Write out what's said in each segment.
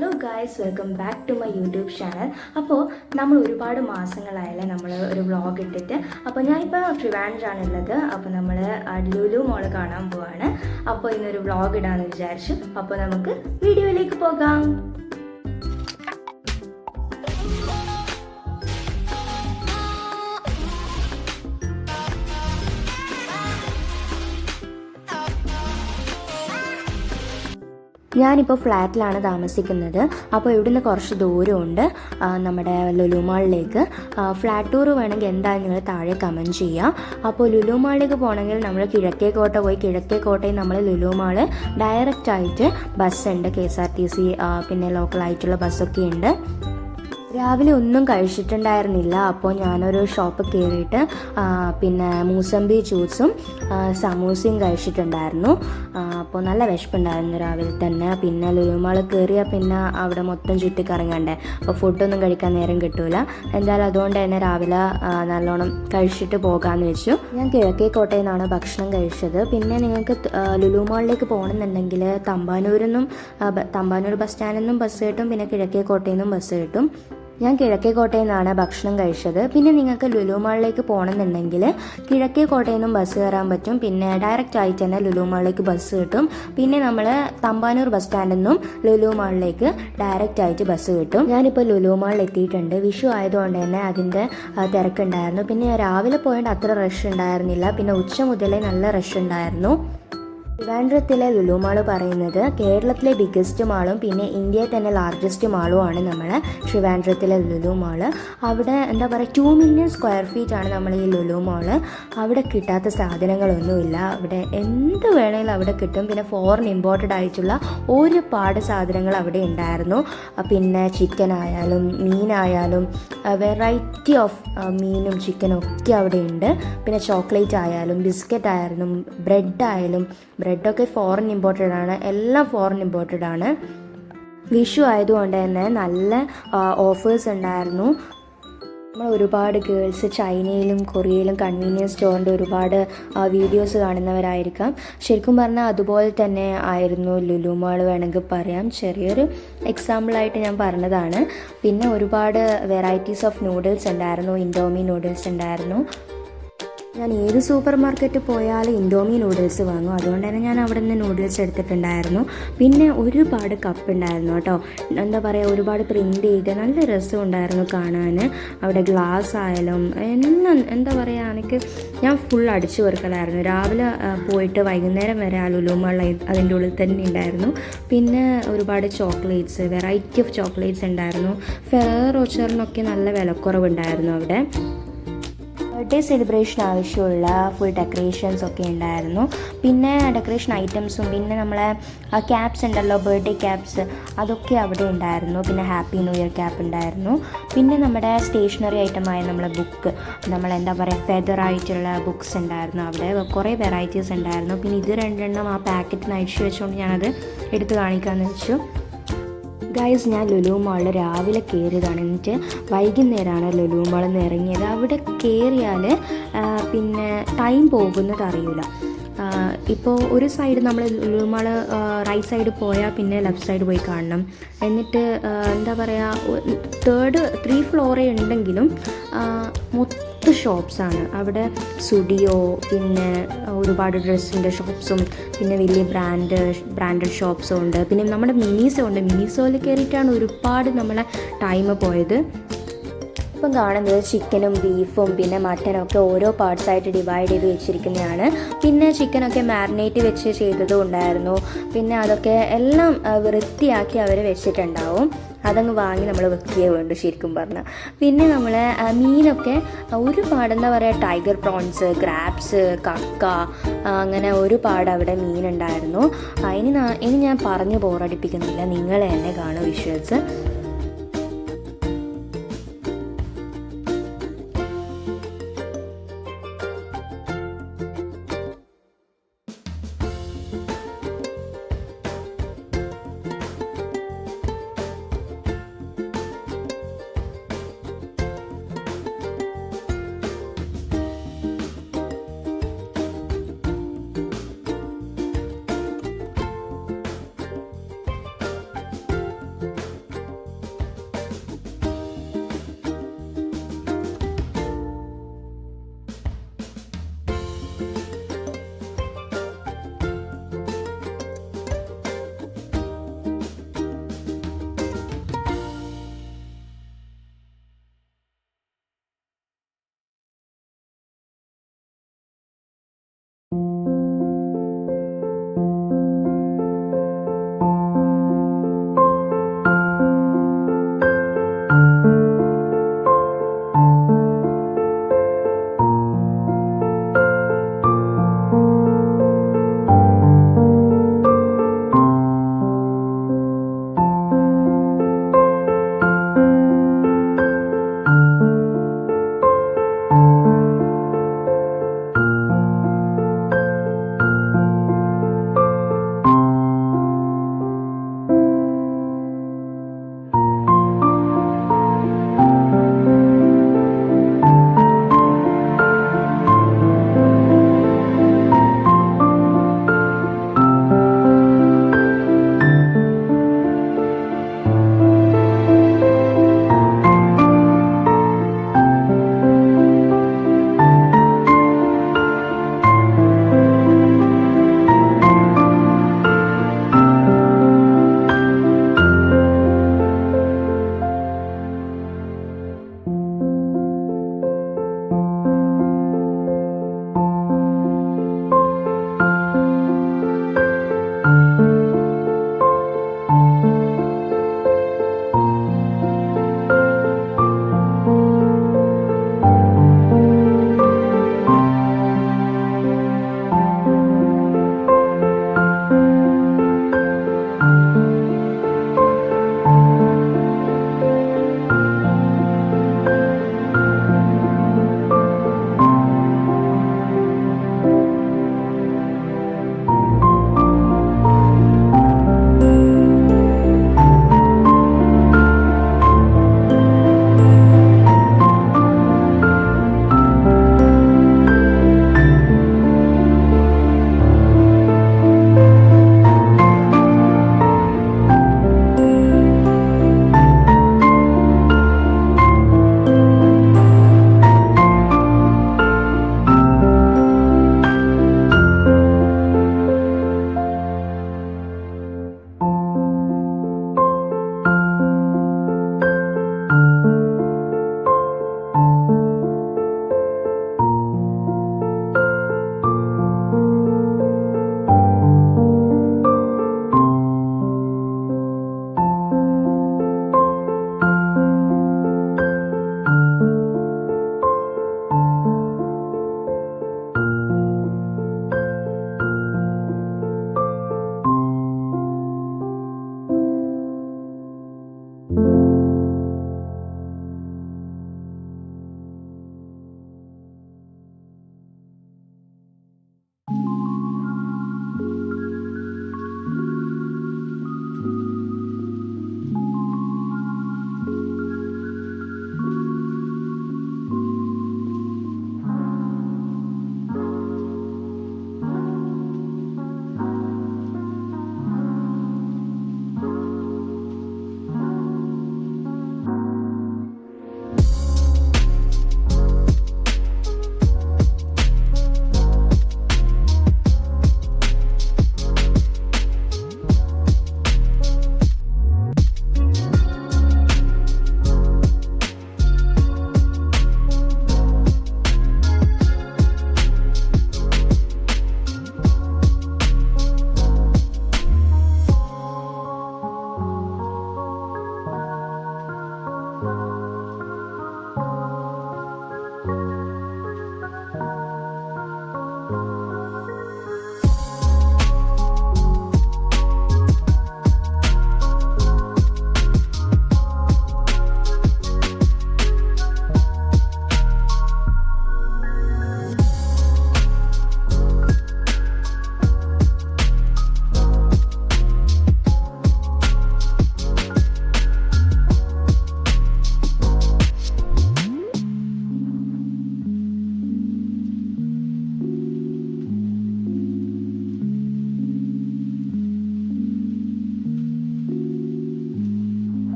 Hello guys, welcome back to my YouTube channel. അപ്പോൾ നമ്മൾ ഒരുപാട് മാസങ്ങളായല്ലേ നമ്മൾ ഒരു വ്ളോഗ് ഇട്ടിട്ട്. അപ്പോൾ ഞാനിപ്പോൾ ട്രിവാൻഡ്രാണുള്ളത്. അപ്പോൾ നമ്മൾ ലുലു മോൾ കാണാൻ പോവാണ്. അപ്പോൾ ഇന്നൊരു വ്ളോഗ് ഇടാമെന്ന് വിചാരിച്ചു. അപ്പോൾ നമുക്ക് വീഡിയോയിലേക്ക് പോകാം. ഞാനിപ്പോൾ ഫ്ലാറ്റിലാണ് താമസിക്കുന്നത്. അപ്പോൾ ഇവിടുന്ന് കുറച്ച് ദൂരമുണ്ട് നമ്മുടെ ലുലു മാളിലേക്ക്. ഫ്ലാറ്റ് ടൂർ വേണമെങ്കിൽ എന്തായാലും നിങ്ങൾ താഴെ കമൻറ്റ് ചെയ്യാം. അപ്പോൾ ലുലു മാളിലേക്ക് പോകണമെങ്കിൽ നമ്മൾ കിഴക്കേക്കോട്ട പോയി കിഴക്കേക്കോട്ടയിൽ നമ്മൾ ലുലു മാള് ഡയറക്റ്റായിട്ട് ബസ്സുണ്ട്. KSRTC പിന്നെ ലോക്കലായിട്ടുള്ള ബസ്സൊക്കെ ഉണ്ട്. രാവിലെ ഒന്നും കഴിച്ചിട്ടുണ്ടായിരുന്നില്ല. അപ്പോൾ ഞാനൊരു ഷോപ്പ് കയറിയിട്ട് പിന്നെ മൂസമ്പി ജ്യൂസും സമൂസയും കഴിച്ചിട്ടുണ്ടായിരുന്നു. അപ്പോൾ നല്ല വിശപ്പുണ്ടായിരുന്നു രാവിലെ തന്നെ. പിന്നെ ലുലുമാൾ കയറിയാൽ പിന്നെ അവിടെ മൊത്തം ചുറ്റിക്കറങ്ങണ്ടേ, അപ്പോൾ ഫുഡൊന്നും കഴിക്കാൻ നേരം കിട്ടൂല. എന്തായാലും അതുകൊണ്ട് തന്നെ രാവിലെ നല്ലോണം കഴിച്ചിട്ട് പോകാമെന്ന് വെച്ചു. ഞാൻ കിഴക്കേക്കോട്ടയിൽ നിന്നാണ് ഭക്ഷണം കഴിച്ചത്. പിന്നെ നിങ്ങൾക്ക് ലുലുമാളിലേക്ക് പോകണമെന്നുണ്ടെങ്കിൽ തമ്പാനൂർ ബസ് സ്റ്റാൻഡിൽ നിന്നും ബസ് കിട്ടും, പിന്നെ കിഴക്കേക്കോട്ടയിൽ നിന്നും ബസ് കിട്ടും. ഞാൻ കിഴക്കേക്കോട്ടയിൽ നിന്നാണ് ഭക്ഷണം കഴിച്ചത്. പിന്നെ നിങ്ങൾക്ക് ലുലു മാളിലേക്ക് പോകണമെന്നുണ്ടെങ്കിൽ കിഴക്കേക്കോട്ടയിൽ നിന്നും ബസ് കയറാൻ പറ്റും. പിന്നെ ഡയറക്റ്റ് ആയിട്ട് തന്നെ ലുലു മാളിലേക്ക് ബസ് കിട്ടും. പിന്നെ നമ്മൾ തമ്പാനൂർ ബസ് സ്റ്റാൻഡിൽ നിന്നും ലുലു മാളിലേക്ക് ഡയറക്റ്റ് ആയിട്ട് ബസ് കിട്ടും. ഞാനിപ്പോൾ ലുലു മാളിൽ എത്തിയിട്ടുണ്ട്. വിഷു ആയതുകൊണ്ട് തന്നെ അതിൻ്റെ തിരക്കുണ്ടായിരുന്നു. പിന്നെ രാവിലെ പോയിട്ട് അത്ര റഷ് ഉണ്ടായിരുന്നില്ല. പിന്നെ ഉച്ച മുതലേ നല്ല റഷ് ഉണ്ടായിരുന്നു. ട്രിവാൻഡ്രത്തിലെ ലുലു മാൾ പറയുന്നത് കേരളത്തിലെ ബിഗ്ഗസ്റ്റ് മാളും പിന്നെ ഇന്ത്യയിൽ തന്നെ ലാർജസ്റ്റ് മാളുമാണ് നമ്മളെ ട്രിവാൻഡ്രത്തിലെ ലുലു മാൾ. അവിടെ എന്താ പറയുക 2 മില്യൺ സ്ക്വയർ ഫീറ്റ് ആണ് നമ്മൾ ഈ ലുലു മാൾ. അവിടെ കിട്ടാത്ത സാധനങ്ങളൊന്നുമില്ല. അവിടെ എന്ത് വേണമെങ്കിലും അവിടെ കിട്ടും. പിന്നെ ഫോറിൻ ഇമ്പോർട്ടഡ് ആയിട്ടുള്ള ഒരുപാട് സാധനങ്ങൾ അവിടെ ഉണ്ടായിരുന്നു. പിന്നെ ചിക്കൻ ആയാലും മീനായാലും വെറൈറ്റി ഓഫ് മീനും ചിക്കനും ഒക്കെ അവിടെ ഉണ്ട്. പിന്നെ ചോക്ലേറ്റ് ആയാലും ബിസ്ക്കറ്റ് ആയാലും ബ്രെഡൊക്കെ ഫോറിൻ ഇമ്പോർട്ടഡ് ആണ്. എല്ലാം ഫോറിൻ ഇമ്പോർട്ടഡ് ആണ്. വിഷു ആയതുകൊണ്ട് തന്നെ നല്ല ഓഫേഴ്സ് ഉണ്ടായിരുന്നു. നമ്മൾ ഒരുപാട് ഗേൾസ് ചൈനയിലും കൊറിയയിലും കൺവീനിയൻസ് സ്റ്റോറിൻ്റെ ഒരുപാട് വീഡിയോസ് കാണുന്നവരായിരിക്കാം. ശരിക്കും പറഞ്ഞാൽ അതുപോലെ തന്നെ ആയിരുന്നു ലുലു മാൾ വേണമെങ്കിൽ പറയാം. ചെറിയൊരു എക്സാമ്പിളായിട്ട് ഞാൻ പറഞ്ഞതാണ്. പിന്നെ ഒരുപാട് വെറൈറ്റീസ് ഓഫ് നൂഡിൽസ് ഉണ്ടായിരുന്നു. ഇൻഡോമി നൂഡിൽസ് ഉണ്ടായിരുന്നു. ഞാൻ ഏത് സൂപ്പർ മാർക്കറ്റിൽ പോയാലും ഇൻഡോമി നൂഡിൽസ് വാങ്ങും. അതുകൊണ്ട് തന്നെ ഞാൻ അവിടെ നിന്ന് നൂഡിൽസ് എടുത്തിട്ടുണ്ടായിരുന്നു. പിന്നെ ഒരുപാട് കപ്പ് ഉണ്ടായിരുന്നു കേട്ടോ. എന്താ പറയുക, ഒരുപാട് പ്രിൻ്റ് ചെയ്ത് നല്ല രസമുണ്ടായിരുന്നു കാണാൻ. അവിടെ ഗ്ലാസ് ആയാലും എല്ലാം എന്താ പറയുക, ഞാൻ ഫുൾ അടിച്ചു വെറുക്കലായിരുന്നു. രാവിലെ പോയിട്ട് വൈകുന്നേരം വരെ ആ ലുലു മാൾ അതിൻ്റെ ഉള്ളിൽ തന്നെ ഉണ്ടായിരുന്നു. പിന്നെ ഒരുപാട് ചോക്ലേറ്റ്സ്, വെറൈറ്റി ഓഫ് ചോക്ലേറ്റ്സ് ഉണ്ടായിരുന്നു. ഫെറോ റോച്ചറിനൊക്കെ നല്ല വിലക്കുറവുണ്ടായിരുന്നു അവിടെ. ബർത്ത്ഡേ സെലിബ്രേഷൻ ആവശ്യമുള്ള ഫുൾ ഡെക്കറേഷൻസ് ഒക്കെ ഉണ്ടായിരുന്നു. പിന്നെ ഡെക്കറേഷൻ ഐറ്റംസും പിന്നെ നമ്മളെ ക്യാപ്സ് ഉണ്ടല്ലോ, ബർത്ത്ഡേ ക്യാപ്സ്, അതൊക്കെ അവിടെ ഉണ്ടായിരുന്നു. പിന്നെ ഹാപ്പി ന്യൂ ഇയർ ക്യാപ്പ് ഉണ്ടായിരുന്നു. പിന്നെ നമ്മുടെ സ്റ്റേഷനറി ഐറ്റമായ നമ്മളെ ബുക്ക്, നമ്മളെന്താ പറയുക ഫെദറായിട്ടുള്ള ബുക്സ് ഉണ്ടായിരുന്നു. അവിടെ കുറേ വെറൈറ്റീസ് ഉണ്ടായിരുന്നു. പിന്നെ ഇത് 2 എണ്ണം ആ പാക്കറ്റിന് അഴിച്ചു വെച്ചുകൊണ്ട് ഞാനത് എടുത്ത് കാണിക്കാമെന്ന് വെച്ചു. ഗൈസ്, ഞാൻ ലുലു മാളിൽ രാവിലെ കയറിയതാണ്. എന്നിട്ട് വൈകുന്നേരമാണ് ലുലു മാളിൽ നിന്ന് ഇറങ്ങിയത്. അവിടെ കയറിയാൽ പിന്നെ ടൈം പോകുന്നത് അറിയില്ല. ഇപ്പോൾ ഒരു സൈഡ് നമ്മൾ ലുലു മാൾ റൈറ്റ് സൈഡ് പോയാൽ പിന്നെ ലെഫ്റ്റ് സൈഡ് പോയി കാണണം. എന്നിട്ട് എന്താ പറയുക 3 ഫ്ലോറേ ഉണ്ടെങ്കിലും മൊത്തം ഷോപ്സാണ് അവിടെ. സ്റ്റുഡിയോ, പിന്നെ ഒരുപാട് ഡ്രസ്സിൻ്റെ ഷോപ്സും പിന്നെ വലിയ ബ്രാൻഡഡ് ഷോപ്സും ഉണ്ട്. പിന്നെ നമ്മുടെ മിനിസോ ഉണ്ട്. മിനിസോയിൽ കയറിയിട്ടാണ് ഒരുപാട് നമ്മളെ ടൈം പോയത്. ഇപ്പം കാണുന്നത് ചിക്കനും ബീഫും പിന്നെ മട്ടനും ഒക്കെ ഓരോ പാർട്സായിട്ട് ഡിവൈഡ് ചെയ്ത് വെച്ചിരിക്കുന്നതാണ്. പിന്നെ ചിക്കനൊക്കെ മാരിനേറ്റ് വെച്ച് ചെയ്തതും ഉണ്ടായിരുന്നു. പിന്നെ അതൊക്കെ എല്ലാം വൃത്തിയാക്കി അവർ വെച്ചിട്ടുണ്ടാവും. അതങ്ങ് വാങ്ങി നമ്മൾ വെക്കുകയേ വേണ്ടു ശരിക്കും പറഞ്ഞാൽ. പിന്നെ നമ്മൾ മീനൊക്കെ ഒരുപാട് എന്താ പറയുക ടൈഗർ പ്രോൺസ്, ക്രാബ്സ്, കക്ക, അങ്ങനെ ഒരുപാട് അവിടെ മീനുണ്ടായിരുന്നു. ഇനി ഞാൻ പറഞ്ഞ് ബോറടിപ്പിക്കുന്നില്ല, നിങ്ങൾ തന്നെ കാണും വിഷ്വൽസ്.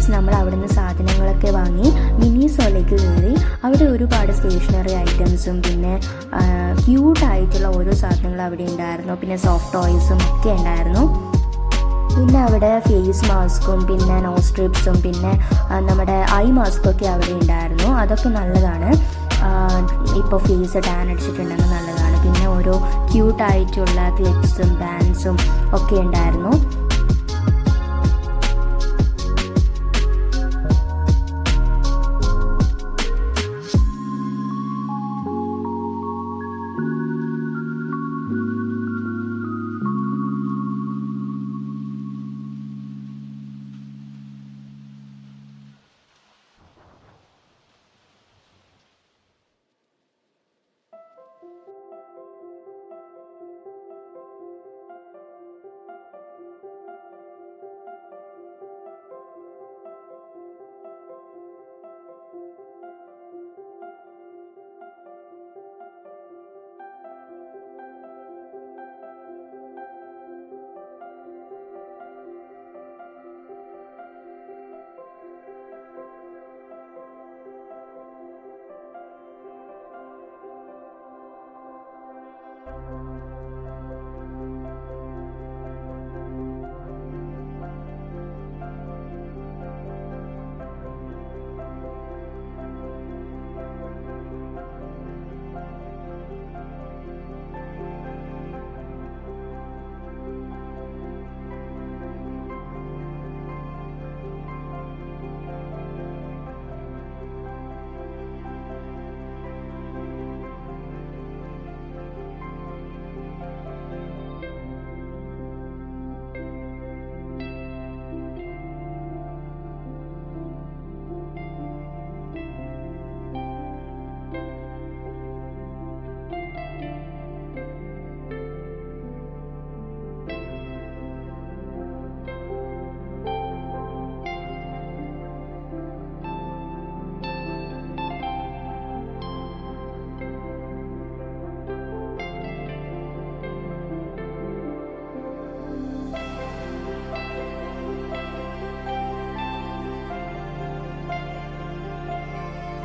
ഗൈസ് നമ്മൾ അവിടുന്ന് സാധനങ്ങളൊക്കെ വാങ്ങി മിനിസോയിലേക്ക് കയറി. അവിടെ ഒരുപാട് സ്റ്റേഷനറി ഐറ്റംസും പിന്നെ ക്യൂട്ടായിട്ടുള്ള ഓരോ സാധനങ്ങളും അവിടെ ഉണ്ടായിരുന്നു. പിന്നെ സോഫ്റ്റ് ടോയ്സും ഒക്കെ ഉണ്ടായിരുന്നു. പിന്നെ അവിടെ ഫേസ് മാസ്കും പിന്നെ നോസ് സ്ട്രിപ്സും പിന്നെ നമ്മുടെ ഐ മാസ്കൊക്കെ അവിടെ ഉണ്ടായിരുന്നു. അതൊക്കെ നല്ലതാണ്. ഇപ്പോൾ ഫേസ് ടാൻ അടിച്ചിട്ടുണ്ടെങ്കിൽ നല്ലതാണ്. പിന്നെ ഓരോ ക്യൂട്ടായിട്ടുള്ള ക്ലിപ്സും ബാൻഡ്സും ഒക്കെ ഉണ്ടായിരുന്നു.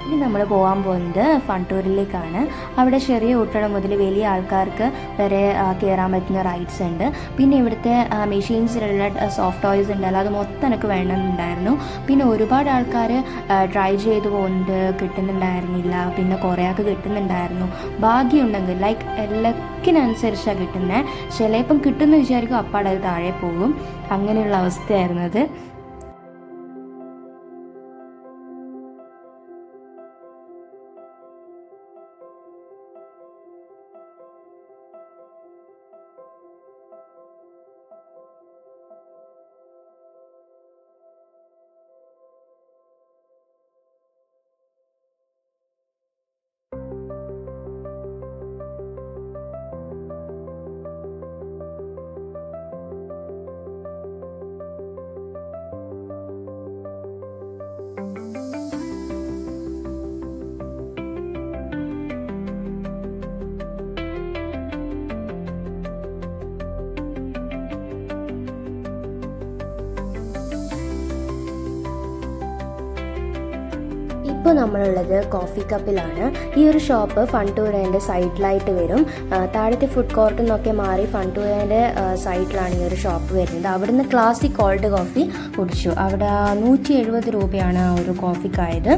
ഇനി നമ്മൾ പോകാൻ പോകുന്നത് ഫൺ ടൂറിലേക്കാണ്. അവിടെ ചെറിയ കുട്ടികൾ മുതൽ വലിയ ആൾക്കാർക്ക് വരെ കയറാൻ പറ്റുന്ന റൈഡ്സ് ഉണ്ട്. പിന്നെ ഇവിടുത്തെ മെഷീൻസിലുള്ള സോഫ്റ്റ് ടോയ്സ് ഉണ്ടല്ലോ, അത് മൊത്തം എനിക്ക് വേണമെന്നുണ്ടായിരുന്നു. പിന്നെ ഒരുപാട് ആൾക്കാർ ട്രൈ ചെയ്ത് പോകുന്നുണ്ട്, കിട്ടുന്നുണ്ടായിരുന്നില്ല. പിന്നെ കുറേ ആൾക്ക് കിട്ടുന്നുണ്ടായിരുന്നു. ഭാഗ്യമുണ്ടെങ്കിൽ ലൈക്ക് ലക്കിനനുസരിച്ചാണ് കിട്ടുന്നത്. ചിലപ്പം കിട്ടുമെന്ന് വിചാരിക്കും, അപ്പാടെ അത് താഴെ പോകും. അങ്ങനെയുള്ള അവസ്ഥയായിരുന്നു അത്. ഇപ്പോൾ നമ്മളുള്ളത് കോഫി കപ്പിലാണ്. ഈ ഒരു ഷോപ്പ് ഫൺ ടൂറിൻ്റെ സൈഡിലായിട്ട് വരും. താഴത്തെ ഫുഡ് കോർട്ടിൽ നിന്നൊക്കെ മാറി ഫൺ ടൂറിൻ്റെ സൈഡിലാണ് ഈ ഒരു ഷോപ്പ് വരുന്നത്. അവിടുന്ന് ക്ലാസിക് കോൾഡ് കോഫി കുടിച്ചു. അവിടെ 170 രൂപയാണ് ഒരു കോഫിക്കായത്.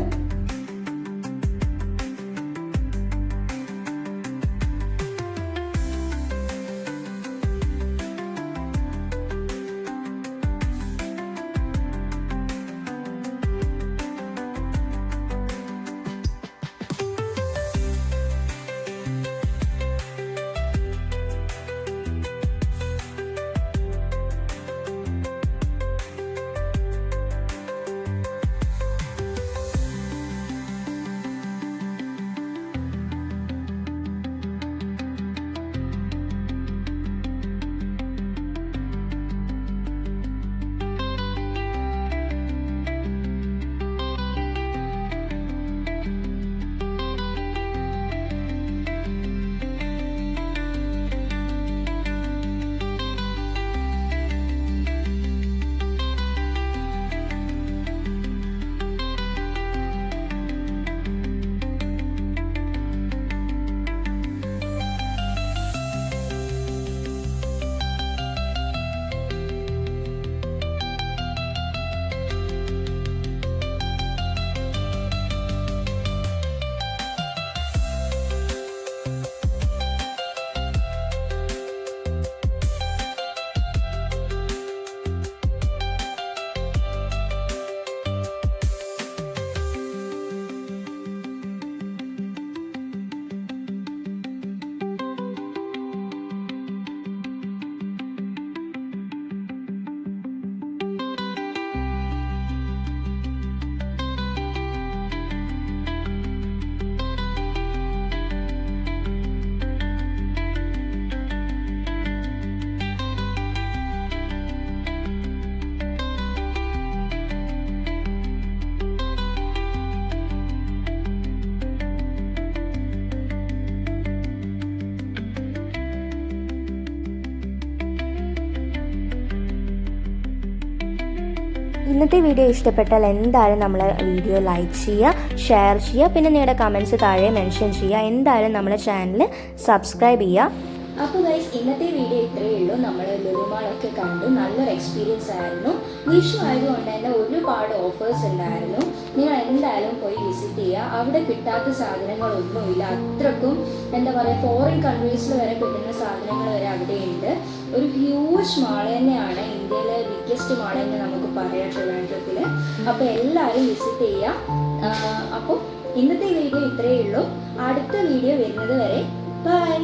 ഇന്നത്തെ വീഡിയോ ഇഷ്ടപ്പെട്ടാൽ എന്തായാലും നമ്മളെ വീഡിയോ ലൈക്ക് ചെയ്യുക, ഷെയർ ചെയ്യുക, പിന്നെ നിങ്ങളുടെ കമൻറ്റ്സ് താഴെ മെൻഷൻ ചെയ്യുക. എന്തായാലും നമ്മളെ ചാനൽ സബ്സ്ക്രൈബ് ചെയ്യുക. അപ്പോൾ ഗൈസ്, ഇന്നത്തെ വീഡിയോ ഇത്രയേ ഉള്ളൂ. നമ്മൾ ലുലുമാളൊക്കെ കണ്ടു, നല്ലൊരു എക്സ്പീരിയൻസ് ആയിരുന്നു. വിഷു ആയതുകൊണ്ട് തന്നെ ഒരുപാട് ഓഫേഴ്സ് ഉണ്ടായിരുന്നു. നിങ്ങൾ എന്തായാലും പോയി വിസിറ്റ് ചെയ്യുക. അവിടെ കിട്ടാത്ത സാധനങ്ങളൊന്നുമില്ല. അത്രക്കും എന്താ പറയുക, ഫോറിൻ കൺട്രീസിൽ വരെ കിട്ടുന്ന സാധനങ്ങൾ വരെ അവിടെയുണ്ട്. ഒരു ഹ്യൂജ് മാൾ തന്നെയാണ്, ഇന്ത്യയിലെ ബിഗ്ഗസ്റ്റ് മാൾ എന്ന് നമുക്ക് പറയാം ട്രിവാൻഡ്രത്തിൽ. അപ്പോൾ എല്ലാവരും വിസിറ്റ് ചെയ്യുക. അപ്പോൾ ഇന്നത്തെ വീഡിയോ ഇത്രയേ ഉള്ളൂ. അടുത്ത വീഡിയോ വരുന്നത് വരെ ബൈ.